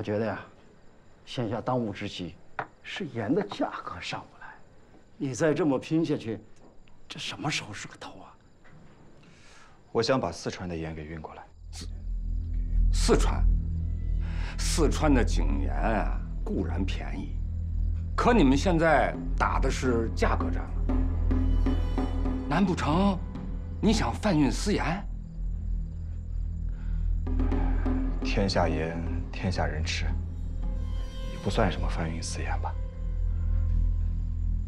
我觉得呀，现下当务之急是盐的价格上不来。你再这么拼下去，这什么时候是个头啊？我想把四川的盐给运过来。四川的井盐啊，固然便宜，可你们现在打的是价格战了。难不成你想贩运私盐？天下盐，天下人吃，也不算什么贩运私盐吧。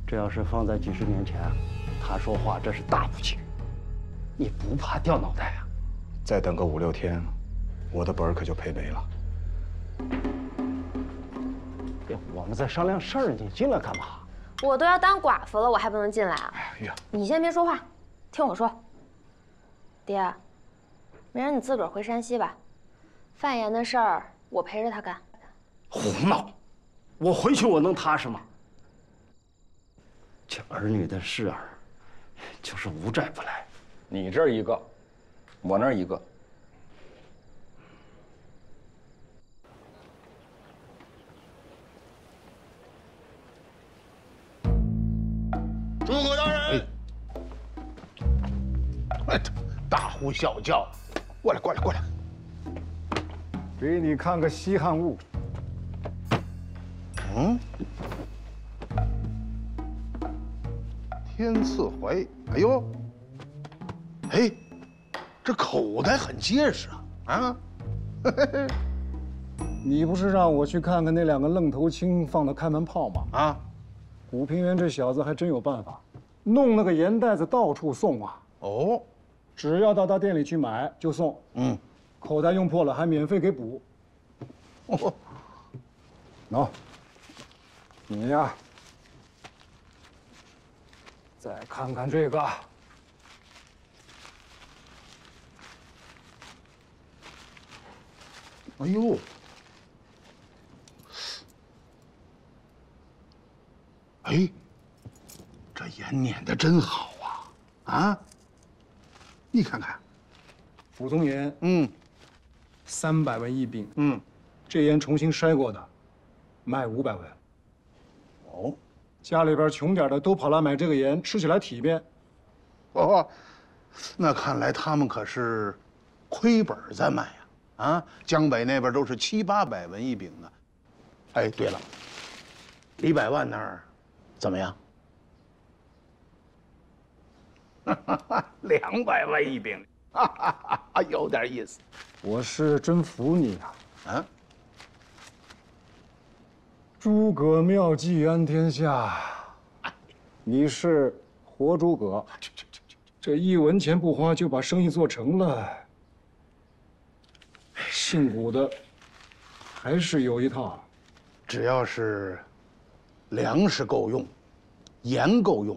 这要是放在几十年前，他说话这是大不敬。你不怕掉脑袋啊？再等个5、6天，我的本儿可就赔没了。我们在商量事儿，你进来干嘛？我都要当寡妇了，我还不能进来啊？哎呀，你先别说话，听我说。爹，明儿你自个儿回山西吧，贩盐的事儿我陪着他干。胡闹！我回去我能踏实吗？这儿女的事儿，就是无债不来。你这儿一个，我那儿一个。诸葛大人，哎，大呼小叫，过来，过来，过来。给你看个稀罕物。嗯，天赐怀，哎呦，哎，这口袋很结实啊！啊，你不是让我去看看那2个愣头青放的开门炮吗？啊，古平原这小子还真有办法，弄那个盐袋子到处送啊！哦，只要到他店里去买就送。嗯，口袋用破了还免费给补。哦，喏，你呀，再看看这个。哎呦，哎，这盐碾得真好啊！啊，你看看，普通盐，300文一饼。这盐重新筛过的，卖500文。哦，家里边穷点的都跑来买这个盐，吃起来体面。哦，那看来他们可是亏本在卖呀！啊，江北那边都是700、800文一饼呢。哎，对了，李百万那儿怎么样？200文一饼，有点意思。我是真服你啊！啊，诸葛妙计安天下，你是活诸葛，这1文钱不花就把生意做成了。姓古的还是有一套，只要是粮食够用，盐够用，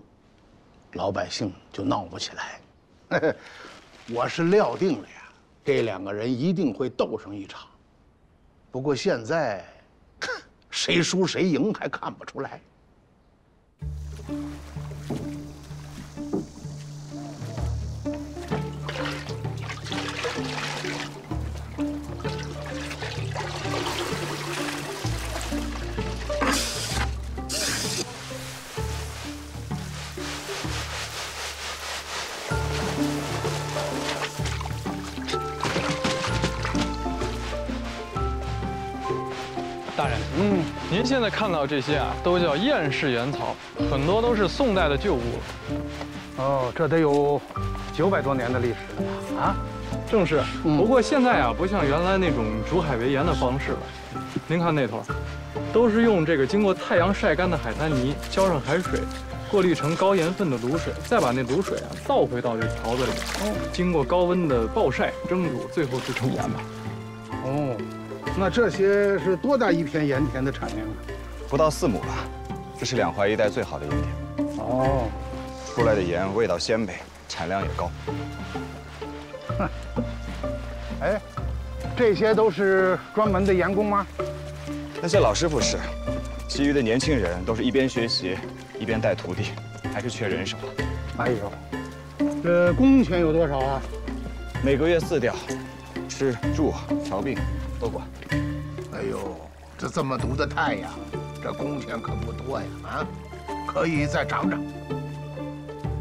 老百姓就闹不起来。我是料定了呀，这2个人一定会斗上一场。不过现在，谁输谁赢还看不出来。大人，您现在看到这些啊，都叫燕氏盐草，很多都是宋代的旧物了。哦，这得有900多年的历史了吧？啊，正是。不过现在啊，不像原来那种煮海为盐的方式了。您看那头，都是用这个经过太阳晒干的海滩泥浇上海水，过滤成高盐分的卤水，再把那卤水啊倒回到这槽子里，经过高温的暴晒蒸煮，最后制成盐吧。哦，那这些是多大一片盐田的产量啊？不到4亩吧，这是2淮一带最好的盐田。哦，出来的盐味道鲜美，产量也高。哎，这些都是专门的盐工吗？那些老师傅是，其余的年轻人都是一边学习一边带徒弟，还是缺人手啊。哎呦，这工钱有多少啊？每个月4调，吃住瞧病都管。哎呦，这么毒的太阳，这工钱可不多呀！啊，可以再涨涨。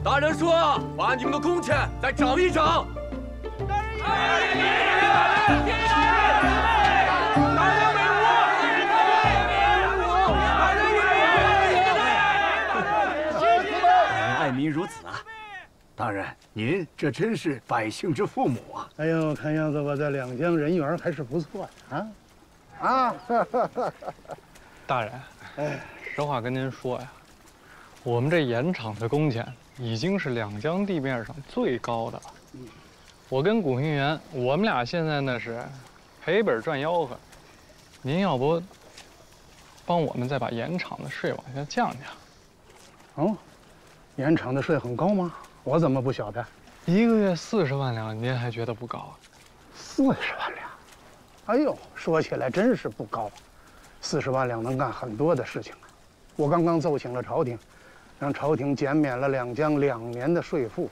大人说把你们的工钱再涨一涨。爱民如子啊！大人，您这真是百姓之父母啊！哎呦，看样子我在两江人缘还是不错的啊！大人，实话跟您说呀，我们这盐场的工钱已经是两江地面上最高的了。我跟古平原，我们俩现在那是赔本赚吆喝。您要不帮我们再把盐场的税往下降降？哦，盐场的税很高吗？我怎么不晓得？1个月40万两，您还觉得不高啊？40万两，哎呦，说起来真是不高。40万两能干很多的事情啊！我刚刚奏请了朝廷，让朝廷减免了两江2年的税赋，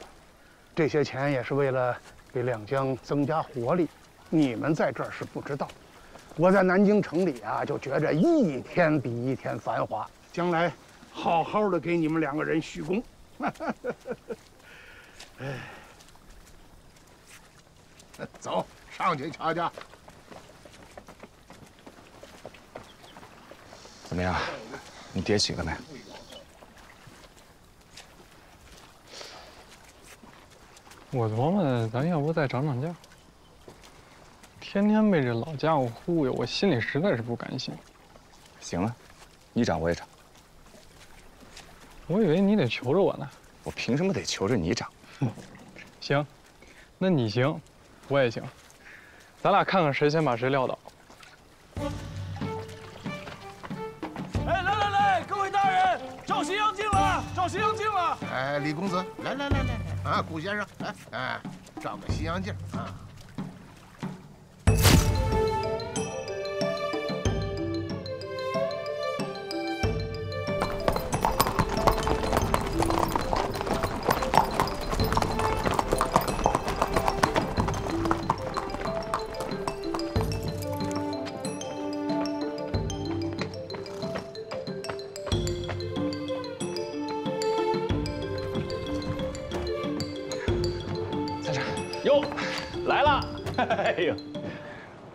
这些钱也是为了给两江增加活力。你们在这儿是不知道，我在南京城里啊，就觉着一天比一天繁华。将来好好的给你们2个人许功。走上去瞧瞧。怎么样？你爹洗了没？我琢磨，咱要不再涨涨价？天天被这老家伙忽悠，我心里实在是不甘心。行了，你涨我也涨。我以为你得求着我呢。我凭什么得求着你涨？行，那你行，我也行，咱俩看看谁先把谁撂倒。哎，来，各位大人，赵新阳进了，赵新阳进了。哎，李公子，来啊，顾先生，来，照个西洋镜啊。哟，来了！哎呦，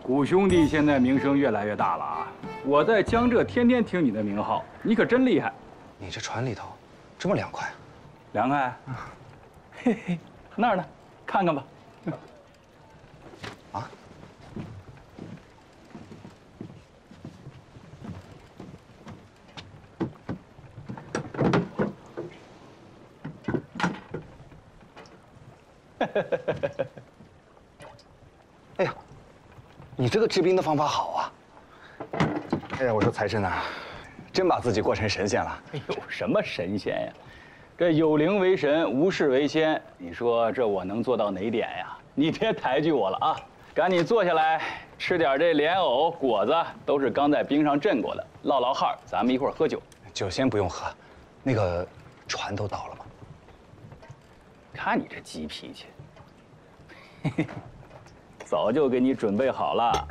古兄弟现在名声越来越大了啊！我在江浙天天听你的名号，你可真厉害。你这船里头这么凉快？凉快？嘿嘿，那儿呢？看看吧。啊？哎呀，你这个治病的方法好啊！哎呀，我说财神呐，真把自己过成神仙了。哎呦，什么神仙呀？这有灵为神，无事为仙。你说这我能做到哪点呀？你别抬举我了啊！赶紧坐下来吃点这莲藕、果子，都是刚在冰上镇过的，落落汗。咱们一会儿喝酒。酒先不用喝，那个船都到了吗？看你这急脾气，嘿嘿，早就给你准备好了。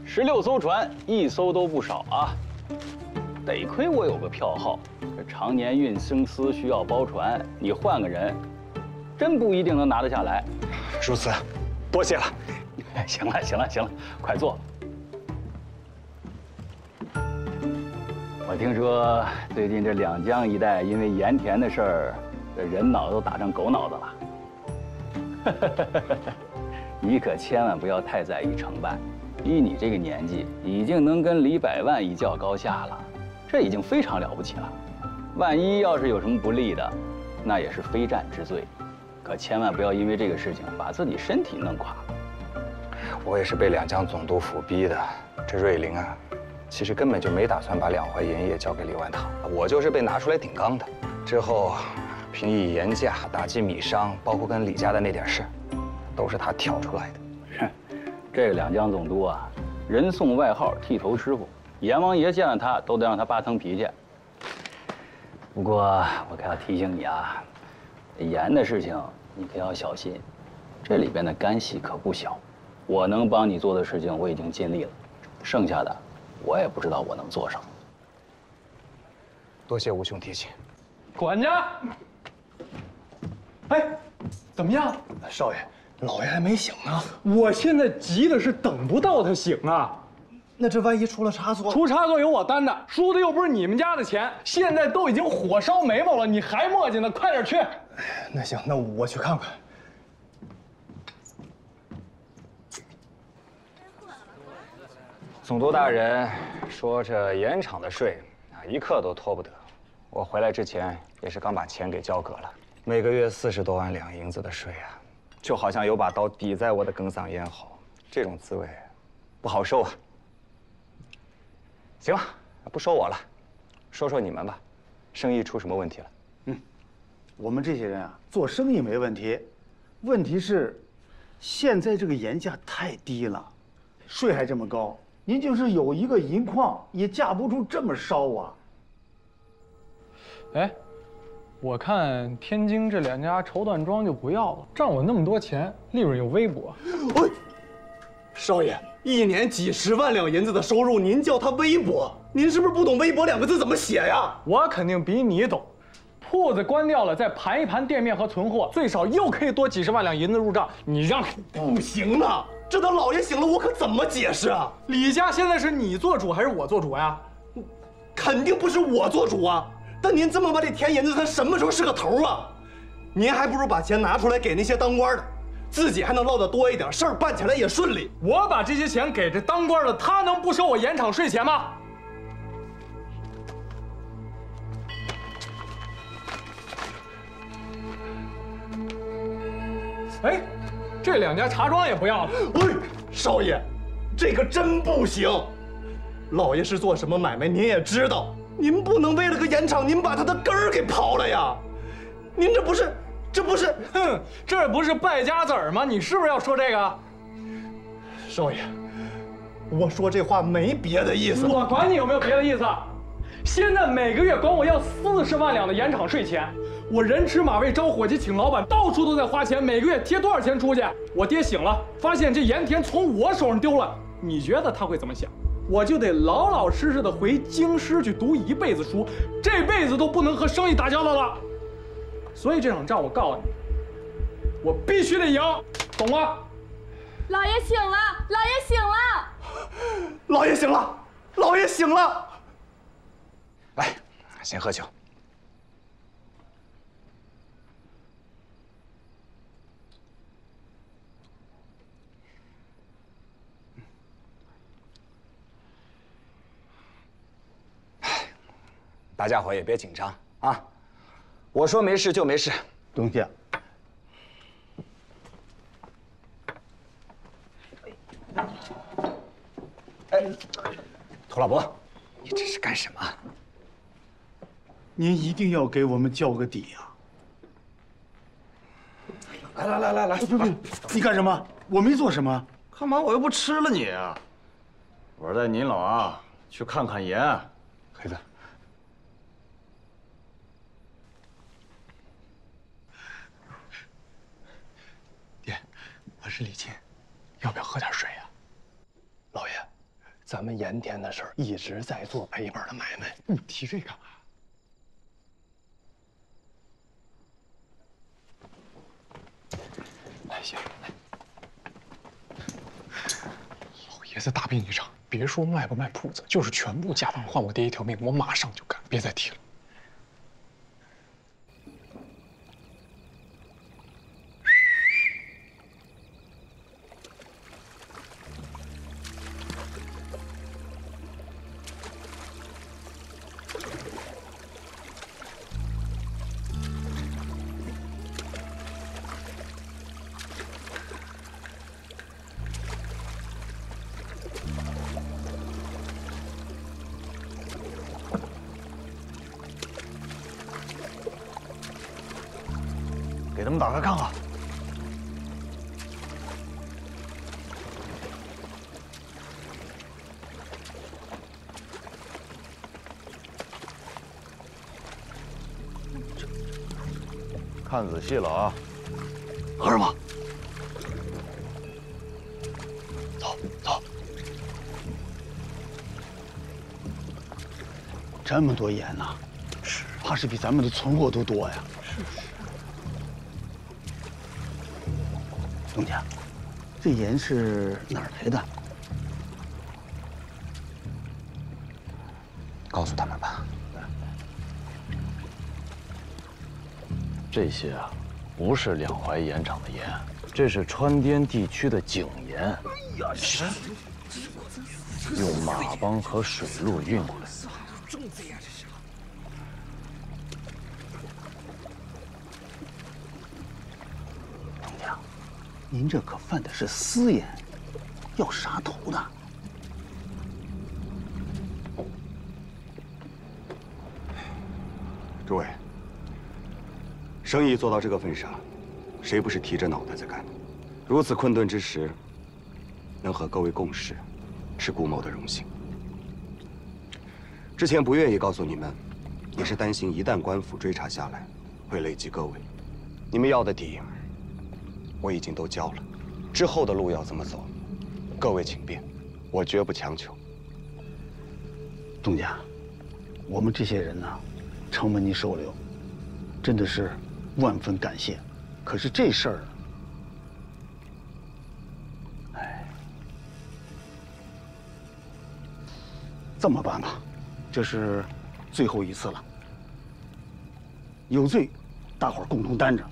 16艘船，1艘都不少啊。得亏我有个票号，这常年运生丝需要包船，你换个人，真不一定能拿得下来。如此，多谢了。行了，快坐。我听说最近这两江一带因为盐田的事儿，这人脑都打成狗脑子了。你可千万不要太在意成败，依你这个年纪，已经能跟李百万一较高下了，这已经非常了不起了。万一要是有什么不利的，那也是非战之罪。可千万不要因为这个事情把自己身体弄垮了。我也是被两江总督府逼的。这瑞林啊，其实根本就没打算把2淮盐业交给李万堂，我就是被拿出来顶缸的。之后，平抑盐价、打击米商，包括跟李家的那点事，都是他挑出来的。哼，这个两江总督啊，人送外号剃头师傅，阎王爷见了他都得让他8腾皮去。不过我可要提醒你啊，盐的事情你可要小心，这里边的干系可不小。我能帮你做的事情我已经尽力了。剩下的我也不知道我能做什么。多谢吴兄提醒。管家，哎，怎么样？少爷，老爷还没醒呢。我现在急的是等不到他醒啊！那这万一出了差错？出差错有我担的，输的又不是你们家的钱，现在都已经火烧眉毛了，你还磨叽呢？快点去！那行，那我去看看。总督大人说这盐场的税啊，一刻都拖不得。我回来之前也是刚把钱给交割了，每个月40多万两银子的税啊，就好像有把刀抵在我的哽嗓咽喉，这种滋味不好受啊。行了，不说我了，说说你们吧，生意出什么问题了？我们这些人啊，做生意没问题，问题是，现在这个盐价太低了，税还这么高，您就是有一个银矿，也架不住这么烧啊。哎，我看天津这2家绸缎庄就不要了，占我那么多钱，利润又微薄。哎，少爷，一年几10万两银子的收入，您叫它微薄？您是不是不懂“微薄”2个字怎么写呀？我肯定比你懂。铺子关掉了，再盘一盘店面和存货，最少又可以多几10万两银子入账。你让不行啊！这等老爷醒了，我可怎么解释啊？李家现在是你做主还是我做主呀？肯定不是我做主啊！但您这么把这甜银子，它什么时候是个头啊？您还不如把钱拿出来给那些当官的，自己还能落得多一点，事儿办起来也顺利。我把这些钱给这当官的，他能不收我盐场税钱吗？哎，这2家茶庄也不要了。哎，少爷，这个真不行。老爷是做什么买卖，您也知道，您不能为了个盐场，您把它的根儿给刨了呀。您这不是，哼，这不是败家子儿吗？你是不是要说这个？少爷，我说这话没别的意思。我管你有没有别的意思。现在每个月管我要40万两的盐场税钱。我人吃马喂，招伙计，请老板，到处都在花钱，每个月贴多少钱出去？我爹醒了，发现这盐田从我手上丢了，你觉得他会怎么想？我就得老老实实的回京师去读一辈子书，这辈子都不能和生意打交道了。所以这场仗我告诉你，我必须得赢，懂吗？老爷醒了，老爷醒了，老爷醒了，老爷醒了。来，先喝酒。大家伙也别紧张啊！我说没事就没事。东西，哎，涂老伯，你这是干什么？您一定要给我们交个底呀！来，不，你干什么？我没做什么。干嘛？我又不吃了你啊！我是带您老啊去看看盐。黑子。爹，我是李进，要不要喝点水呀？老爷，咱们盐田的事儿一直在做赔本的买卖，你提这干嘛？哎，行，来。老爷子大病一场，别说卖不卖铺子，就是全部家当换我爹一条命，我马上就干，别再提了。给他们打个杠啊！看仔细了啊！喝什么？走。这么多盐呐，是，怕是比咱们的存货都多呀。是。东家，这盐是哪儿来的？告诉他们吧。这些啊，不是两淮盐场的盐，这是川滇地区的井盐。哎呀，用马帮和水路运过来。种子呀，这是。东家，您这可贩的是私盐，要杀头的。诸位，生意做到这个份上，谁不是提着脑袋在干？如此困顿之时，能和各位共事，是顾某的荣幸。之前不愿意告诉你们，也是担心一旦官府追查下来，会累及各位。你们要的底，我已经都交了。之后的路要怎么走，各位请便，我绝不强求。东家，我们这些人呢，承蒙您收留，真的是万分感谢。可是这事儿，哎，这么办吧，这是最后一次了。有罪，大伙儿共同担着。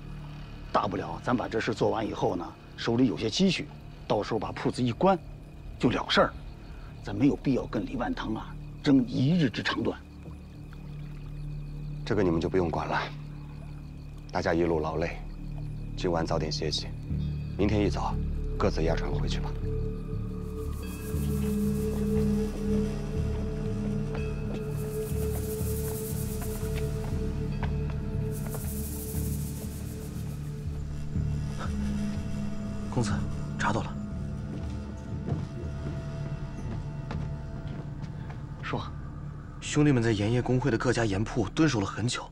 大不了咱把这事做完以后呢，手里有些积蓄，到时候把铺子一关，就了事儿。咱没有必要跟李万堂啊争一日之长短。这个你们就不用管了。大家一路劳累，今晚早点歇息，明天一早各自押船回去吧。公子，查到了。说，兄弟们在盐业工会的各家盐铺蹲守了很久，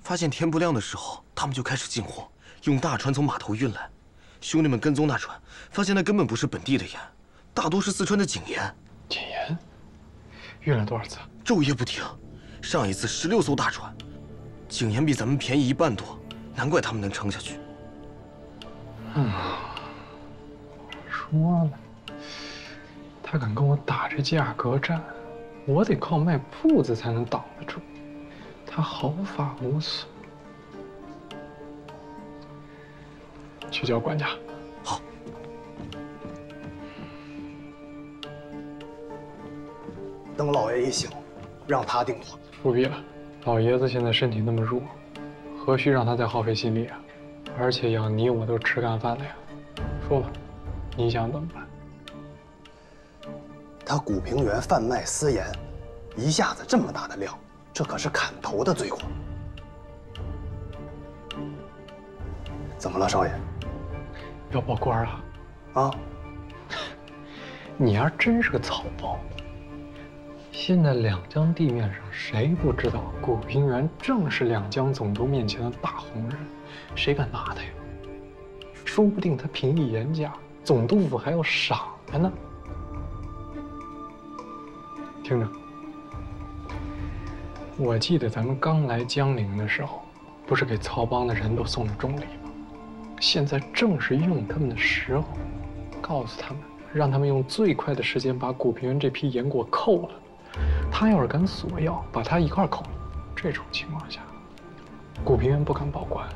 发现天不亮的时候，他们就开始进货，用大船从码头运来。兄弟们跟踪那船，发现那根本不是本地的盐，大多是四川的井盐。井盐？运了多少次？昼夜不停。上一次16艘大船，井盐比咱们便宜1半多，难怪他们能撑下去。说了，他敢跟我打这价格战，我得靠卖铺子才能挡得住。他毫发无损。去叫管家。好。等老爷一醒，让他定夺。不必了，老爷子现在身体那么弱，何须让他再耗费心力啊？而且养你我都吃干饭的呀。说吧，你想怎么办？他古平原贩卖私盐，一下子这么大的量，这可是砍头的罪过。怎么了，少爷？要报官啊？啊！你要真是个草包！现在两江地面上，谁不知道古平原正是两江总督面前的大红人？谁敢拿他呀？说不定他平抑盐价，总督府还要赏他呢。听着，我记得咱们刚来江陵的时候，不是给曹帮的人都送了重礼吗？现在正是用他们的时候，告诉他们，让他们用最快的时间把古平原这批盐果扣了。他要是敢索要，把他一块扣了。这种情况下，古平原不敢报官，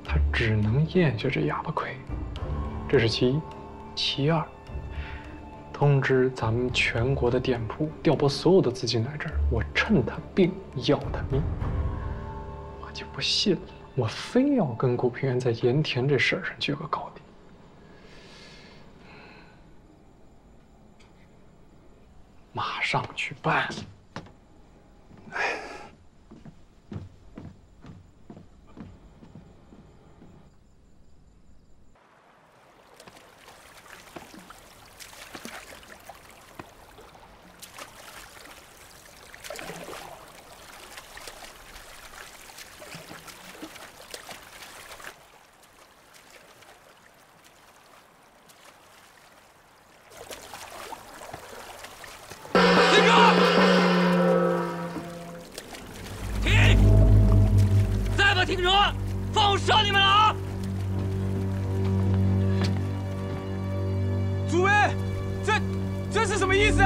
他只能咽下这哑巴亏。这是其一。其二，通知咱们全国的店铺调拨所有的资金来这儿，我趁他病要他命。我就不信了，我非要跟古平原在盐田这事儿上决个高低。马上去办。林哥！我杀你们了啊！诸位，这是什么意思？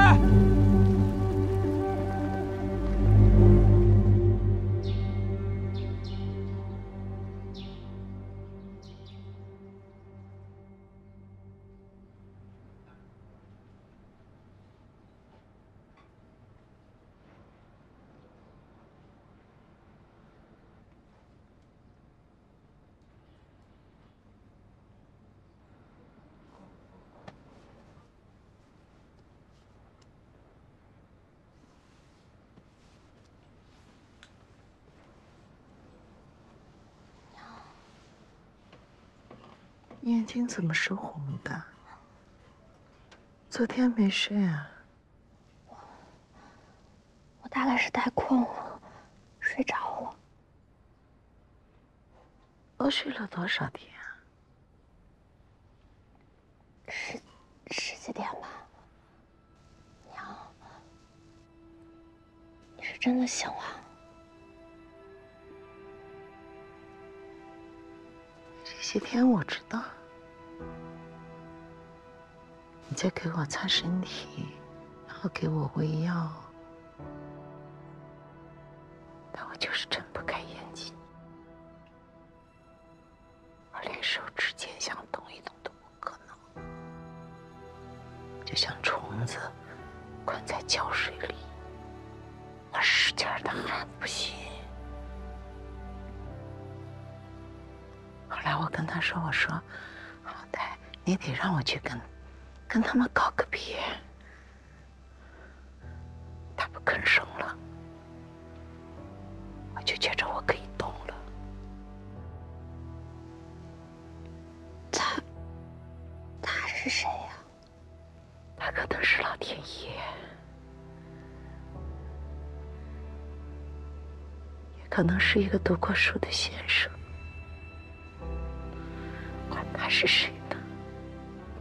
眼睛怎么是红的？昨天没睡啊？我大概是太困了，睡着了。都睡了多少天啊十几天吧。娘，你是真的醒了？这些天我知道。你在给我擦身体，然后给我喂药，但我就是睁不开眼睛，我连手指尖想动一动都不可能，就像虫子困在胶水里，我使劲的喊不行。后来我跟他说，我说，好歹你得让我去跟他们告个别。他不吭声了，我就觉着我可以动了。他是谁呀？他可能是老天爷，也可能是一个读过书的先生。管他是谁呢？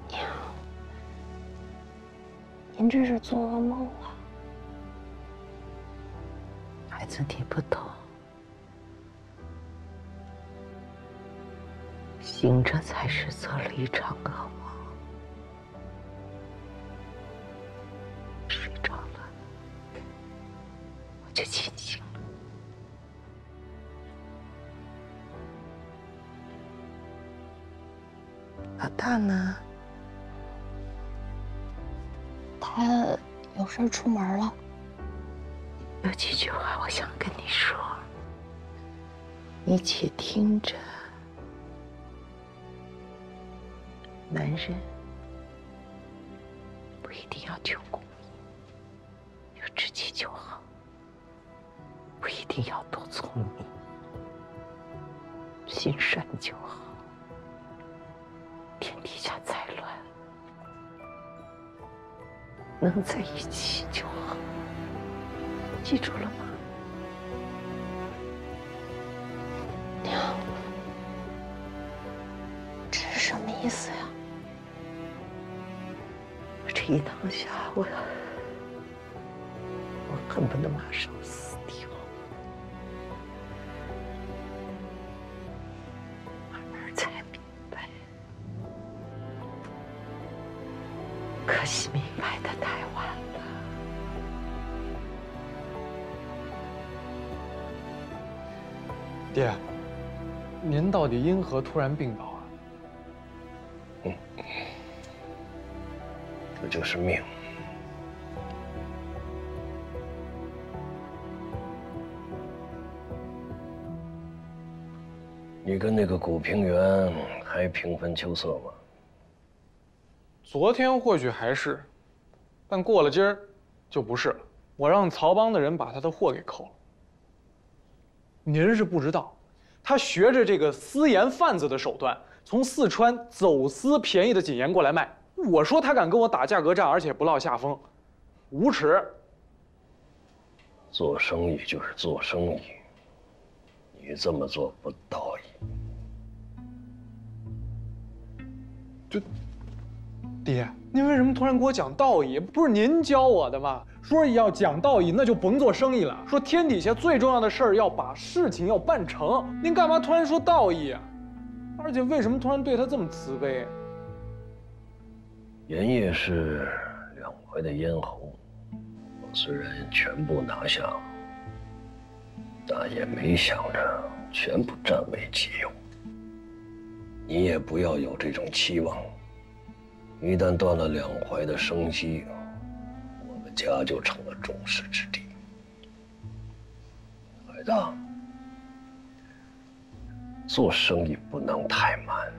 娘，您这是做噩梦了。孩子，你不懂，醒着才是做了一场噩梦。睡着了，我就清醒了。老大呢？他有事出门了。有几句话我想跟你说，你且听着。男人不一定要求功名，有志气就好，不一定要多聪明，心善就好。天底下再乱，能在一起就好。记住了吗？娘，这是什么意思呀？这一趟下，我恨不得马上死掉。慢慢才明白，可惜明白的太晚了。爹，您到底因何突然病倒啊？这就是命。你跟那个古平原还平分秋色吗？昨天或许还是，但过了今儿就不是了。我让曹帮的人把他的货给扣了。您是不知道，他学着这个私盐贩子的手段，从四川走私便宜的锦盐过来卖。我说他敢跟我打价格战，而且不落下风，无耻！做生意就是做生意，你这么做不道义。爹，您为什么突然给我讲道义？不是您教我的吗？说要讲道义，那就甭做生意了。说天底下最重要的事儿要把事情要办成。您干嘛突然说道义啊？而且为什么突然对他这么慈悲？盐业是两淮的咽喉，我虽然全部拿下，但也没想着全部占为己有。你也不要有这种期望。一旦断了两淮的生机，我们家就成了众矢之的。孩子，做生意不能太慢。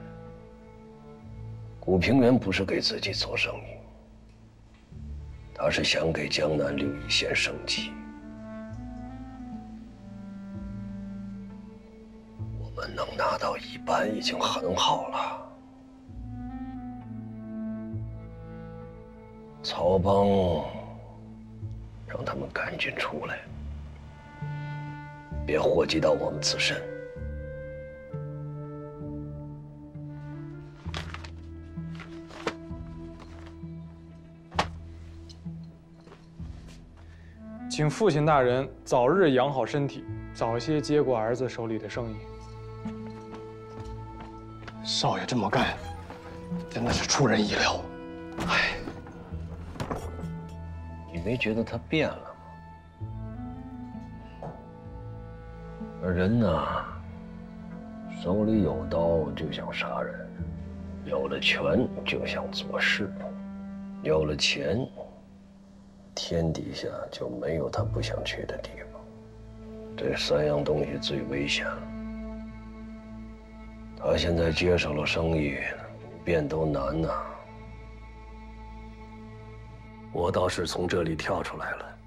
古平原不是给自己做生意，他是想给江南留一线生机。我们能拿到一半已经很好了。曹帮，让他们赶紧出来，别祸及到我们自身。请父亲大人早日养好身体，早些接过儿子手里的生意。少爷这么干，真的是出人意料。唉。你没觉得他变了吗？而人呢，手里有刀就想杀人，有了权就想做事，有了钱，天底下就没有他不想去的地方。这三样东西最危险了。他现在接手了生意，不变都难呐。我倒是从这里跳出来了，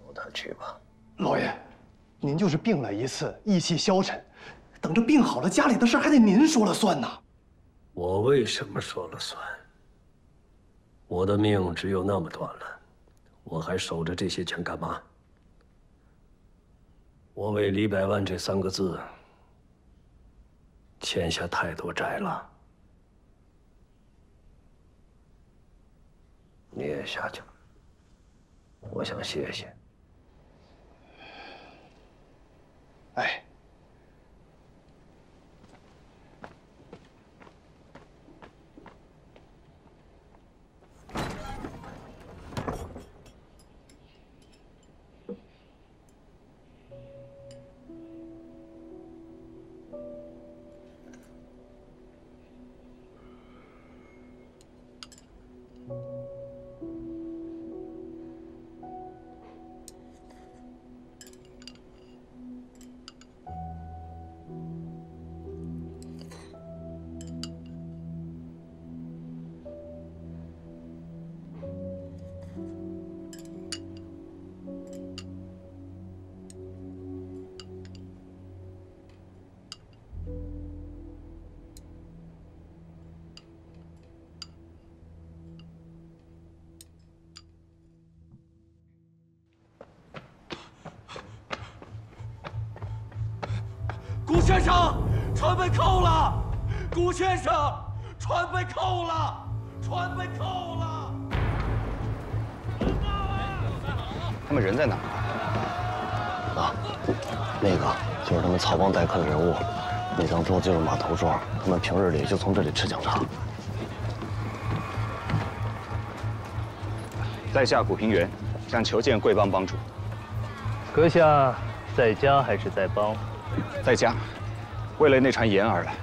由他去吧。老爷，您就是病了一次，意气消沉，等着病好了，家里的事还得您说了算呢。我为什么说了算？我的命只有那么短了，我还守着这些钱干嘛？我为李百万这3个字欠下太多债了。你也下去吧，我想歇歇。哎。顾先生，船被扣了！顾先生，船被扣了！船被扣了！他们人在哪儿啊？那个就是他们曹帮待客的人物，那张桌就是码头桌，他们平日里就从这里吃讲茶。在下古平原，想求见贵帮帮主。阁下在家还是在帮？在家，为了那船盐而来。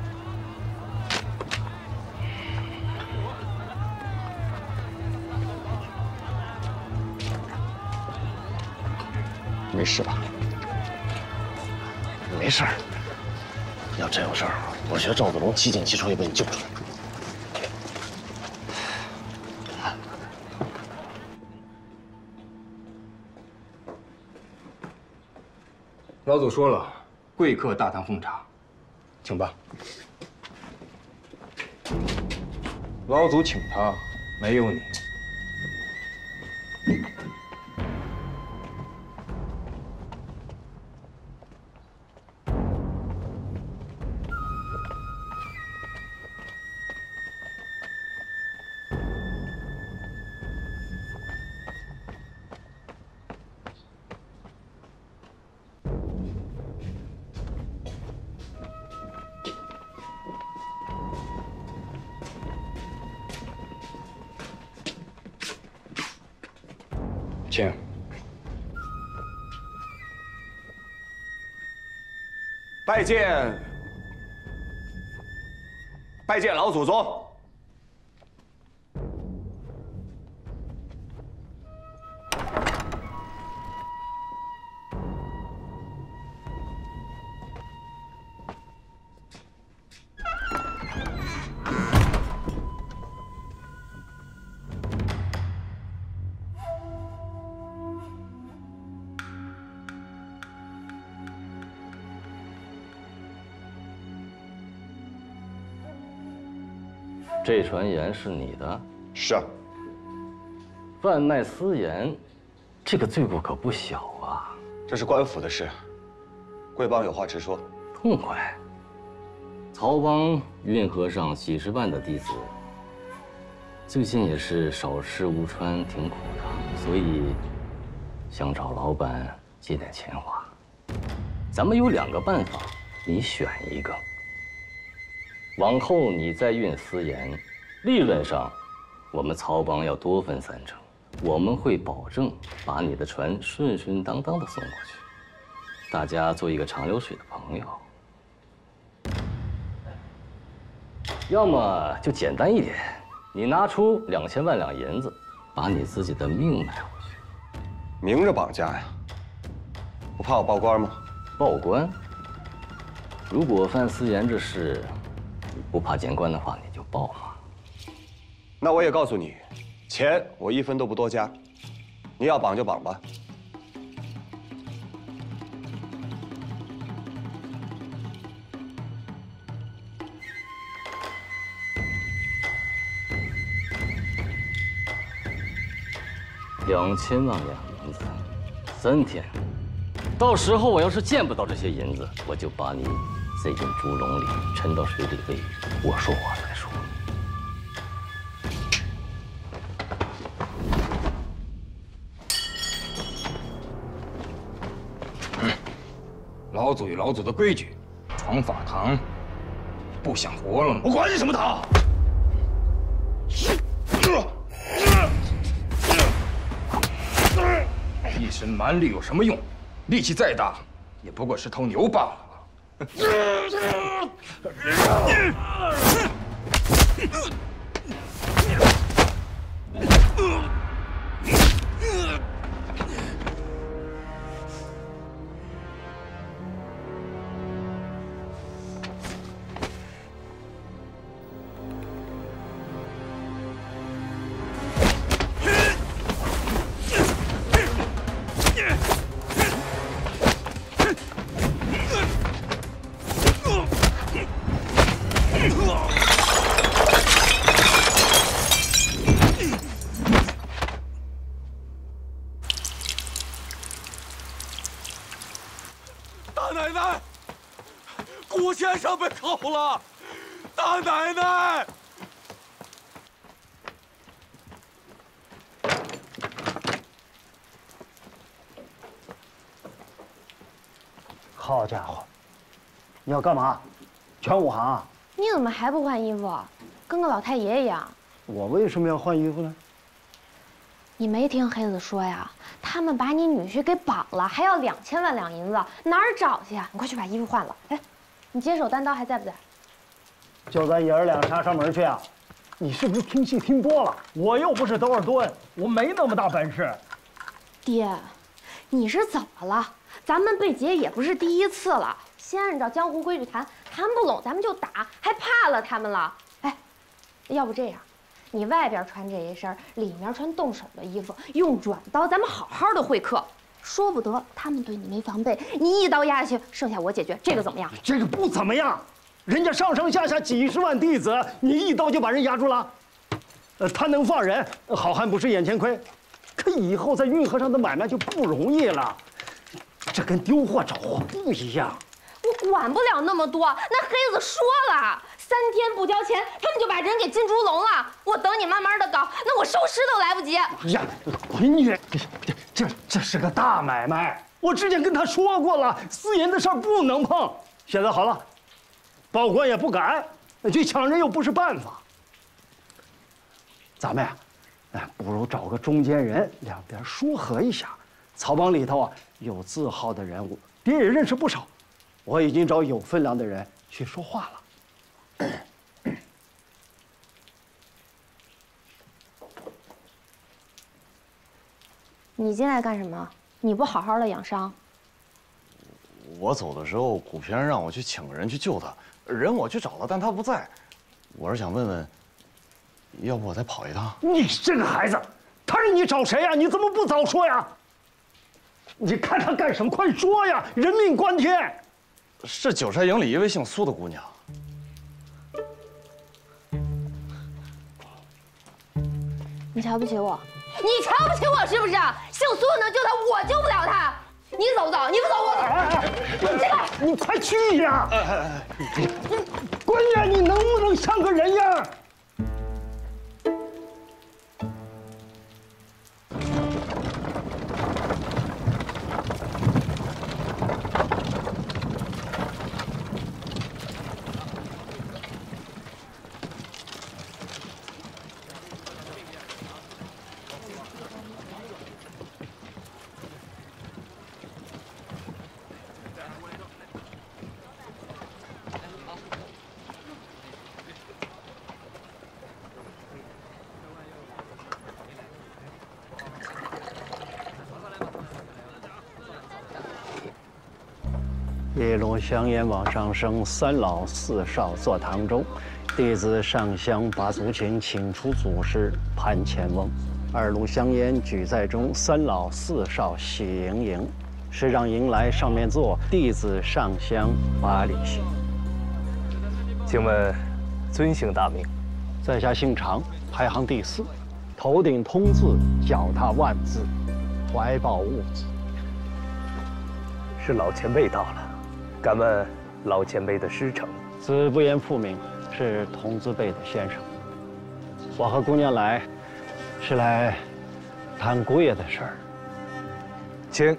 没事吧？没事儿。要真有事儿，我学赵子龙7进7出也把你救出来。老祖说了，贵客大堂奉茶，请吧。老祖请他，没有你。请。拜见老祖宗。 这船盐是你的？是。贩卖私盐，这个罪过可不小啊。这是官府的事，贵帮有话直说。痛快。曹帮运河上几十万的弟子，最近也是少吃无穿，挺苦的，所以想找老板借点钱花。咱们有2个办法，你选一个。 往后你再运私盐，利润上，我们曹帮要多分3成。我们会保证把你的船顺顺当当的送过去，大家做一个长流水的朋友。要么就简单一点，你拿出2000万两银子，把你自己的命买回去。明着绑架呀？不怕我报官吗？报官？如果犯私盐这事， 不怕见官的话，你就报嘛。那我也告诉你，钱我1分都不多加，你要绑就绑吧。2000万两银子，3天。到时候我要是见不到这些银子，我就把你 塞进猪笼里，沉到水里喂鱼。我说话算数。老祖有老祖的规矩，闯法堂，不想活了吗？我管你什么堂！一身蛮力有什么用？力气再大，也不过是头牛罢了。 顾先生被扣了，大奶奶！好家伙，你要干嘛？全武行啊？你怎么还不换衣服？跟个老太爷一样。我为什么要换衣服呢？你没听黑子说呀？他们把你女婿给绑了，还要2000万两银子，哪儿找去啊？你快去把衣服换了。哎，你接手单刀还在不在？叫咱爷儿俩杀上门去啊！你是不是听戏听多了？我又不是多尔顿，我没那么大本事。爹，你是怎么了？咱们被劫也不是第1次了，先按照江湖规矩谈，谈不拢咱们就打，还怕了他们了？哎，要不这样，你外边穿这一身，里面穿动手的衣服，用软刀，咱们好好的会客。说不得他们对你没防备，你一刀压下去，剩下我解决，这个怎么样？这个不怎么样，人家上上下下几10万弟子，你一刀就把人压住了。他能放人，好汉不吃眼前亏。可以后在运河上的买卖就不容易了，这跟丢货找货不一样。我管不了那么多，那黑子说了，3天不交钱，他们就把人给进猪笼了。我等你慢慢的搞，那我收尸都来不及。哎呀，闺女，这是个大买卖，我之前跟他说过了，私盐的事儿不能碰。现在好了，报官也不敢，去抢人又不是办法。咱们呀，不如找个中间人，两边说和一下。曹帮里头啊有字号的人物，爹也认识不少，我已经找有分量的人去说话了。你进来干什么？你不好好的养伤？我走的时候，古平让我去请个人去救他，人我去找了，但他不在。我是想问问，要不我再跑一趟？你这个孩子，他让你找谁呀？你怎么不早说呀？你看他干什么？快说呀！人命关天。是九山营里一位姓苏的姑娘。你瞧不起我？你瞧不起我是不是？姓苏能救他，我救不了他。你走不走？你不走我走。你进来！你快去呀！闺女，你能不能像个人样？一路香烟往上升，三老四少坐堂中，弟子上香把祖请，请出祖师潘乾翁。二路香烟举在中，三老四少喜盈盈。师长迎来上面坐，弟子上香把礼行。请问尊姓大名？在下姓常，排行第4，头顶通字，脚踏万字，怀抱物字。是老前辈到了。敢问老前辈的师承？子不言父名，是童子辈的先生。我和姑娘来，是来谈姑爷的事儿。请。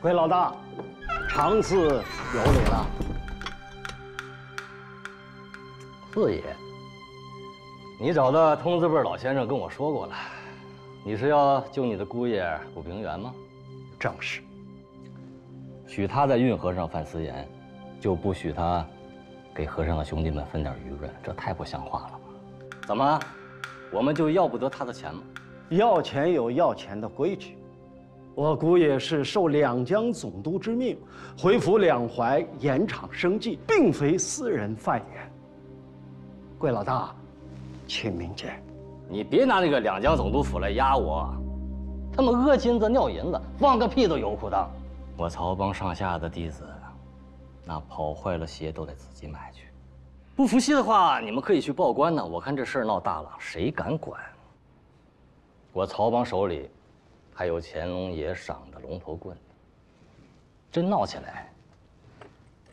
龟老大，常四有礼了。四爷。你找的通字辈老先生跟我说过了，你是要救你的姑爷古平原吗？正是。许他在运河上犯私盐，就不许他给和尚的兄弟们分点余润，这太不像话了吧？怎么，我们就要不得他的钱吗？要钱有要钱的规矩。我姑爷是受两江总督之命，回府两淮盐场生计，并非私人贩盐。贵老大，请明鉴。你别拿那个两江总督府来压我，他们讹金子尿银子，放个屁都油裤裆。我曹帮上下的弟子，那跑坏了鞋都得自己买去。不服气的话，你们可以去报官呢。我看这事儿闹大了，谁敢管？我曹帮手里还有乾隆爷赏的龙头棍，真闹起来，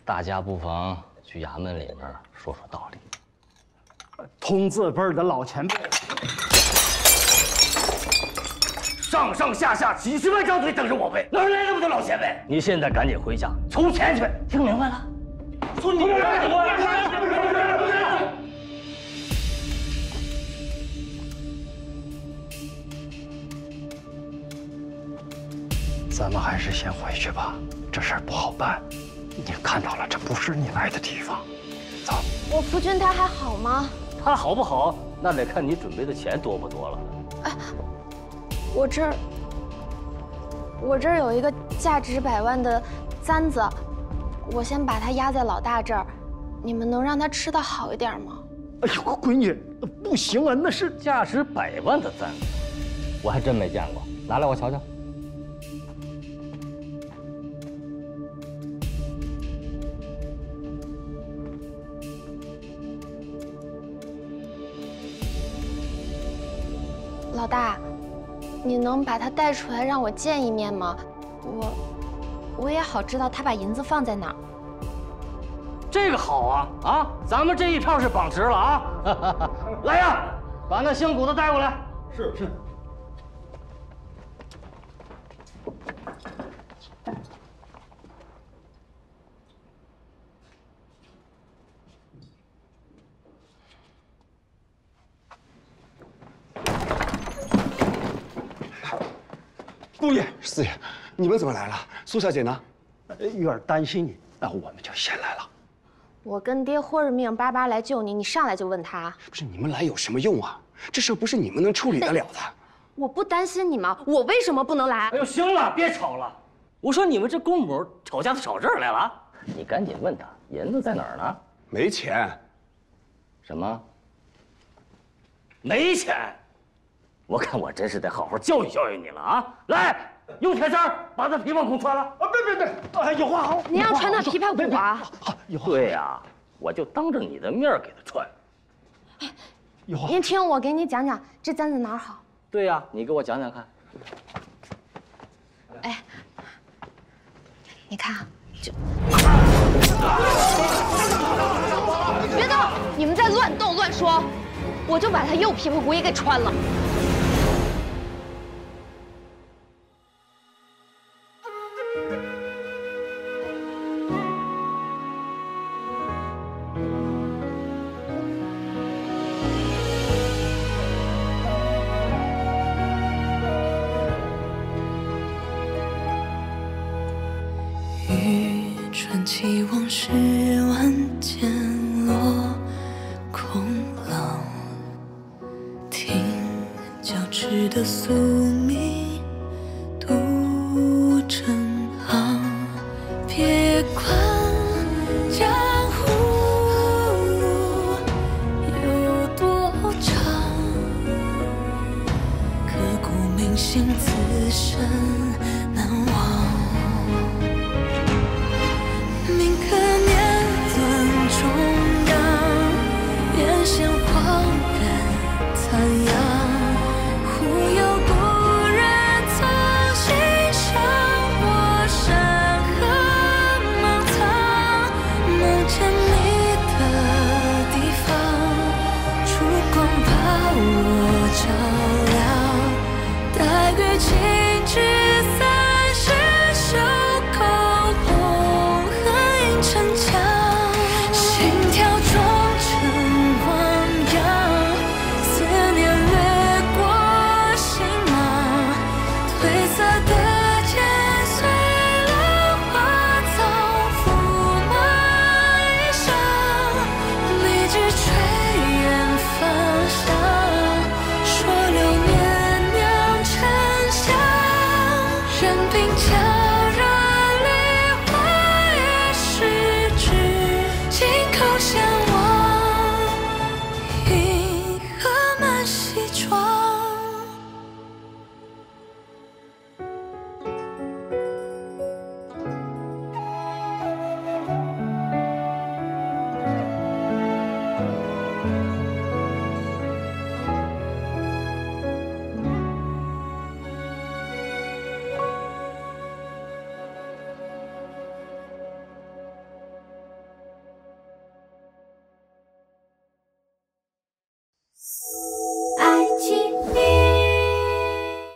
大家不妨去衙门里面说说道理。通字辈的老前辈，上上下下几十万张嘴等着我背，哪来那么多老前辈？你现在赶紧回家筹钱去，听明白了？说你咱们还是先回去吧，这事儿不好办。你看到了，这不是你来的地方。走。我夫君他还好吗？他好不好，那得看你准备的钱多不多了。哎，我这儿有一个价值100万的簪子，我先把它压在老大这儿，你们能让他吃得好一点吗？哎呦，闺女，不行啊，那是价值100万的簪子，我还真没见过，拿来我瞧瞧。老大，你能把他带出来让我见一面吗？我也好知道他把银子放在哪儿。这个好啊啊！咱们这一趟是绑直了啊！来呀，把那姓古的带过来。是。姑爷、四爷，你们怎么来了？苏小姐呢？玉儿担心你，那我们就先来了。我跟爹豁着命巴巴来救你，你上来就问他？不是你们来有什么用啊？这事不是你们能处理得了的。我不担心你吗？我为什么不能来？哎呦，行了，别吵了。我说你们这公母吵架都吵这儿来了。你赶紧问他银子在哪儿呢？没钱。什么？没钱？我看我真是得好好教育教育你了啊！来，用铁砂把他琵琶骨穿了。啊，别，哎，有话好。你要穿他琵琶骨啊？对呀，我就当着你的面给他穿。您听我给你讲讲这簪子哪儿好？对呀，你给我讲讲看。哎，你看，就别动！你们再乱动乱说，我就把他右琵琶骨也给穿了。传奇往事万间落空浪，听交织的素